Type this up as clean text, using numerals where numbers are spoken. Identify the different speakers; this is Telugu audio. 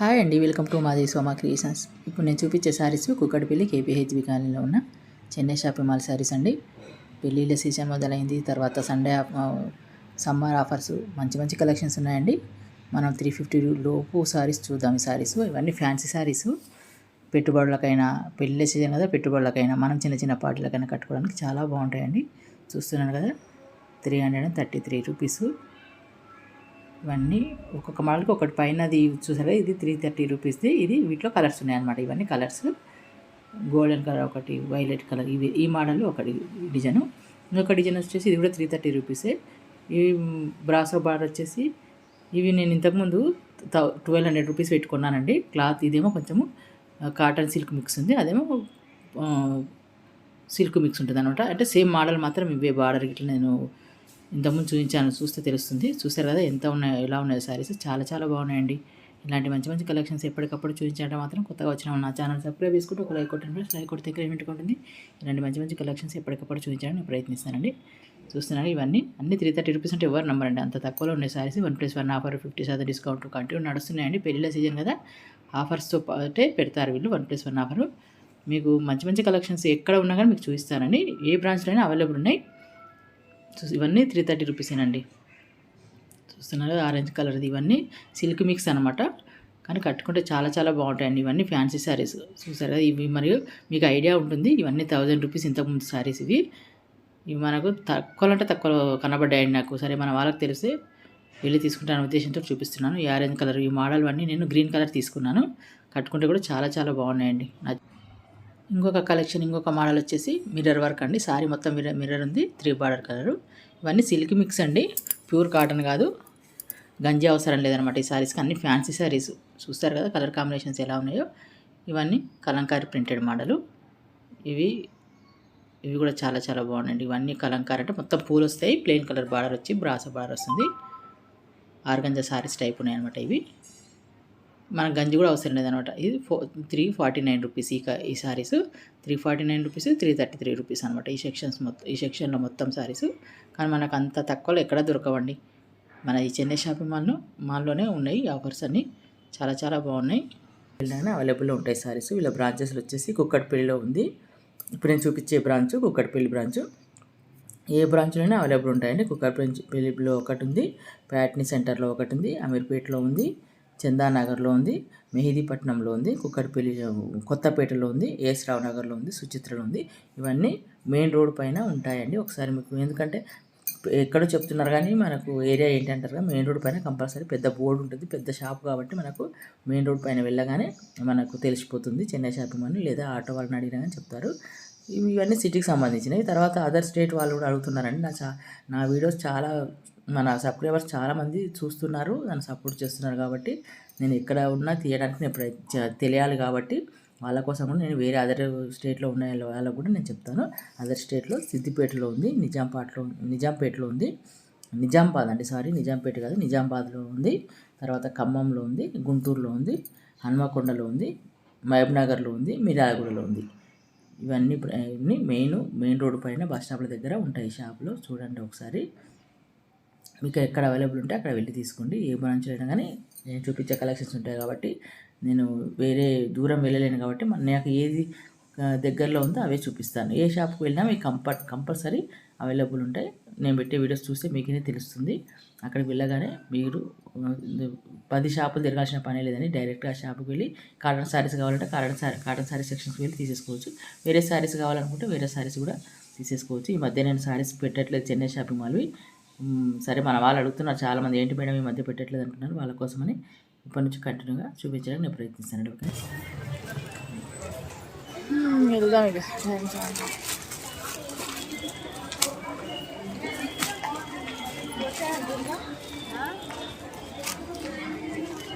Speaker 1: హాయ్ అండి, వెల్కమ్ టు మాది సోమా క్రియేషన్స్. ఇప్పుడు నేను చూపించే శారీస్ కుక్కటిపల్లి కేపీహెచ్బి కాలనీలో ఉన్న చెన్నై షాపింగ్ మాల్ శారీస్ అండి. పెళ్ళిళ్ళ సీజన్ మొదలైంది, తర్వాత సండే సమ్మర్ ఆఫర్స్ మంచి మంచి కలెక్షన్స్ ఉన్నాయండి. మనం 350 లోపు శారీస్ చూద్దాం. ఈ శారీస్ ఇవన్నీ ఫ్యాన్సీ శారీస్. పెట్టుబడులకైనా, పెళ్ళిళ్ళ సీజన్ కదా, పెట్టుబడులకైనా మనం చిన్న చిన్న పార్టీలకైనా కట్టుకోవడానికి చాలా బాగుంటాయండి. చూస్తున్నాను కదా, 333 రూపీస్. ఇవన్నీ ఒక్కొక్క మోడల్కి ఒకటి పైనది చూసారా, ఇది 330 రూపీస్ది. ఇది వీటిలో కలర్స్ ఉన్నాయన్నమాట. ఇవన్నీ కలర్స్, గోల్డెన్ కలర్ ఒకటి, వైలెట్ కలర్, ఇవి ఈ మోడల్ ఒకటి డిజైను. ఇంకొక డిజైన్ వచ్చేసి ఇది కూడా 330 రూపీసే. ఈ బ్రాసో బార్డర్ వచ్చేసి ఇవి నేను ఇంతకుముందు 1200 రూపీస్ పెట్టుకున్నానండి. క్లాత్ ఇదేమో కొంచెము కాటన్ సిల్క్ మిక్స్ ఉంది, అదేమో సిల్క్ మిక్స్ ఉంటుంది అనమాట. అంటే సేమ్ మోడల్ మాత్రం ఇవే. బార్డర్ ఇట్లా నేను ఇంతకుముందు చూపించాను, చూస్తే తెలుస్తుంది. చూసారు కదా ఎంత ఉన్నాయో, ఎలా ఉన్నాయో శారీస్. చాలా చాలా బాగున్నాయండి. ఇలాంటి మంచి మంచి కలెక్షన్స్ ఎప్పటికప్పుడు చూపించడం మాత్రం కొత్తగా వచ్చిన నా ఛానల్ సబ్స్క్రైబ్ చేసుకుంటూ ఒక లైక్ కొట్టండి ఫ్రెండ్స్. లైక్ కొడితే క్రెడిట్ ఉంటుంది. ఇలాంటి మంచి మంచి కలెక్షన్స్ ఎప్పటికప్పుడు చూపించడానికి ప్రయత్నిస్తానండి. చూస్తున్నాను ఇవన్నీ అన్ని 330 రూపీస్ అంటే ఎవరు నమ్మరండి, అంత తక్కువలో ఉన్నాయి శారీస్. 1+1 ఆఫర్, 50% డిస్కౌంట్ కంటిన్యూ నడుస్తున్నాయండి. పెళ్ళిళ్ళ సీజన్ కదా, ఆఫర్స్తో పాటే పెడతారు వీళ్ళు. 1+1 ఆఫర్. మీకు మంచి మంచి కలెక్షన్స్ ఎక్కడ ఉన్నా కానీ మీకు చూపిస్తానండి. ఏ బ్రాంచ్లో అయినా అవైలబుల్ ఉన్నాయి. ఇవన్నీ 330 రూపీసేనండి. చూస్తున్నారు ఆరెంజ్ కలర్ది. ఇవన్నీ సిల్క్ మిక్స్ అనమాట, కానీ కట్టుకుంటే చాలా చాలా బాగుంటాయండి. ఇవన్నీ ఫ్యాన్సీ శారీస్. చూసారు కదా, ఇవి మరియు మీకు ఐడియా ఉంటుంది. ఇవన్నీ 1000 రూపీస్ ఇంతకుముందు శారీస్. ఇవి మనకు తక్కువ అంటే తక్కువ కనబడ్డాయండి నాకు. సరే మన వాళ్ళకి తెలిస్తే వెళ్ళి తీసుకుంటాను ఉద్దేశంతో చూపిస్తున్నాను. ఈ ఆరెంజ్ కలర్, ఈ మోడల్ అన్నీ నేను గ్రీన్ కలర్ తీసుకున్నాను. కట్టుకుంటే కూడా చాలా చాలా బాగున్నాయండి. ఇంకొక కలెక్షన్, ఇంకొక మోడల్ వచ్చేసి మిర్రర్ వర్క్ అండి. సారీ మొత్తం మిర్రర్ ఉంది, 3 బార్డర్ కలరు. ఇవన్నీ సిల్క్ మిక్స్ అండి, ప్యూర్ కాటన్ కాదు. గంజి అవసరం లేదనమాట ఈ శారీస్కి. అన్ని ఫ్యాన్సీ శారీస్. చూస్తారు కదా కలర్ కాంబినేషన్స్ ఎలా ఉన్నాయో. ఇవన్నీ కలంకారీ ప్రింటెడ్ మోడలు. ఇవి కూడా చాలా చాలా బాగున్నాయండి. ఇవన్నీ కలంకారీ అంటే మొత్తం పూలు వస్తాయి, ప్లెయిన్ కలర్ బార్డర్ వచ్చి బ్రాసో బార్డర్ వస్తుంది. ఆర్గంజా శారీస్ టైప్ ఉన్నాయన్నమాట ఇవి. మన గంజి కూడా అవసరం లేదనమాట. ఇది 349 రూపీస్. ఈ శారీస్ 349 రూపీస్, 333 రూపీస్ అనమాట. ఈ సెక్షన్లో మొత్తం శారీస్. కానీ మనకు అంత తక్కువలో ఎక్కడ దొరకవండి. మన ఈ చెన్నై షాపింగ్ మాల్లోనే ఉన్నాయి ఈ ఆఫర్స్ అన్నీ. చాలా చాలా బాగున్నాయి. వెళ్ళగానే అవైలబుల్లో ఉంటాయి శారీస్. వీళ్ళ బ్రాంచెస్లు వచ్చేసి కుక్కటిపల్లిలో ఉంది. ఇప్పుడు నేను చూపించే బ్రాంచ్ కుక్కటిపల్లి బ్రాంచ్. ఏ బ్రాంచ్లోనే అవైలబుల్ ఉంటాయండి. కుక్కటిపల్లిలో ఒకటి ఉంది, ప్యాట్నీ సెంటర్లో ఒకటి ఉంది, అమీర్పేటలో ఉంది, చందానగర్లో ఉంది, మెహదీపట్నంలో ఉంది, కుక్కటిపల్లి కొత్తపేటలో ఉంది, ఏఎస్ రావు నగర్లో ఉంది, సుచిత్రలో ఉంది. ఇవన్నీ మెయిన్ రోడ్ పైన ఉంటాయండి. ఒకసారి మీకు, ఎందుకంటే ఎక్కడో చెప్తున్నారు కానీ మనకు ఏరియా ఏంటంటారు, మెయిన్ రోడ్ పైన కంపల్సరీ పెద్ద బోర్డు ఉంటుంది, పెద్ద షాప్ కాబట్టి మనకు మెయిన్ రోడ్ పైన వెళ్ళగానే మనకు తెలిసిపోతుంది చెన్నై షాపింగ్ అని. లేదా ఆటో వాళ్ళని అడిగినా కానీ చెప్తారు. ఇవన్నీ సిటీకి సంబంధించినవి. తర్వాత అదర్ స్టేట్ వాళ్ళు కూడా అడుగుతున్నారండి. నా వీడియోస్ చాలా, మన సబ్స్క్రైబర్స్ చాలామంది చూస్తున్నారు, నన్ను సపోర్ట్ చేస్తున్నారు. కాబట్టి నేను ఎక్కడ ఉన్నా తీయడానికి నేను తెలియాలి. కాబట్టి వాళ్ళ కోసం కూడా నేను వేరే అదర్ స్టేట్లో ఉన్న వాళ్ళకు కూడా నేను చెప్తాను. అదర్ స్టేట్లో సిద్దిపేటలో ఉంది, నిజాంపేటలో ఉంది, నిజామాబాద్ అండి, సారీ నిజాంపేట కాదు, నిజామాబాద్లో ఉంది. తర్వాత ఖమ్మంలో ఉంది, గుంటూరులో ఉంది, హన్మకొండలో ఉంది, మహబూబ్నగర్లో ఉంది, మిర్యాలగూడలో ఉంది. ఇవన్నీ మెయిన్ రోడ్డు పైన బస్ స్టాప్ల దగ్గర ఉంటాయి షాపులో. చూడండి ఒకసారి, మీకు ఎక్కడ అవైలబుల్ ఉంటే అక్కడ వెళ్ళి తీసుకోండి. ఏ బ్రాంచ్లో అయినా కానీ నేను చూపించే కలెక్షన్స్ ఉంటాయి. కాబట్టి నేను వేరే దూరం వెళ్ళలేను కాబట్టి నాకు ఏది దగ్గరలో ఉందో అవే చూపిస్తాను. ఏ షాప్కి వెళ్ళినా మీకు కంపల్సరీ అవైలబుల్ ఉంటాయి. నేను పెట్టే వీడియోస్ చూస్తే మీకే తెలుస్తుంది. అక్కడికి వెళ్ళగానే మీరు 10 షాపులు తిరగాల్సిన పని లేదని డైరెక్ట్గా ఆ షాప్కి వెళ్ళి కాటన్ శారీస్ కావాలంటే కాటన్ శారీ సెక్షన్స్కి వెళ్ళి తీసేసుకోవచ్చు. వేరే శారీస్ కావాలనుకుంటే వేరే శారీస్ కూడా తీసేసుకోవచ్చు. ఈ మధ్య నేను శారీస్ పెట్టట్లేదు చెన్నై షాపింగ్ మాల్వి. సరే, మన వాళ్ళు అడుగుతున్నారు చాలామంది, ఏంటి మేడం ఈ మధ్య పెట్టట్లేదు అంటున్నారు. వాళ్ళ కోసమని ఇప్పటి నుంచి కంటిన్యూగా చూపించడానికి నేను ప్రయత్నిస్తానండి. ఓకే, వెళ్దాం ఇక.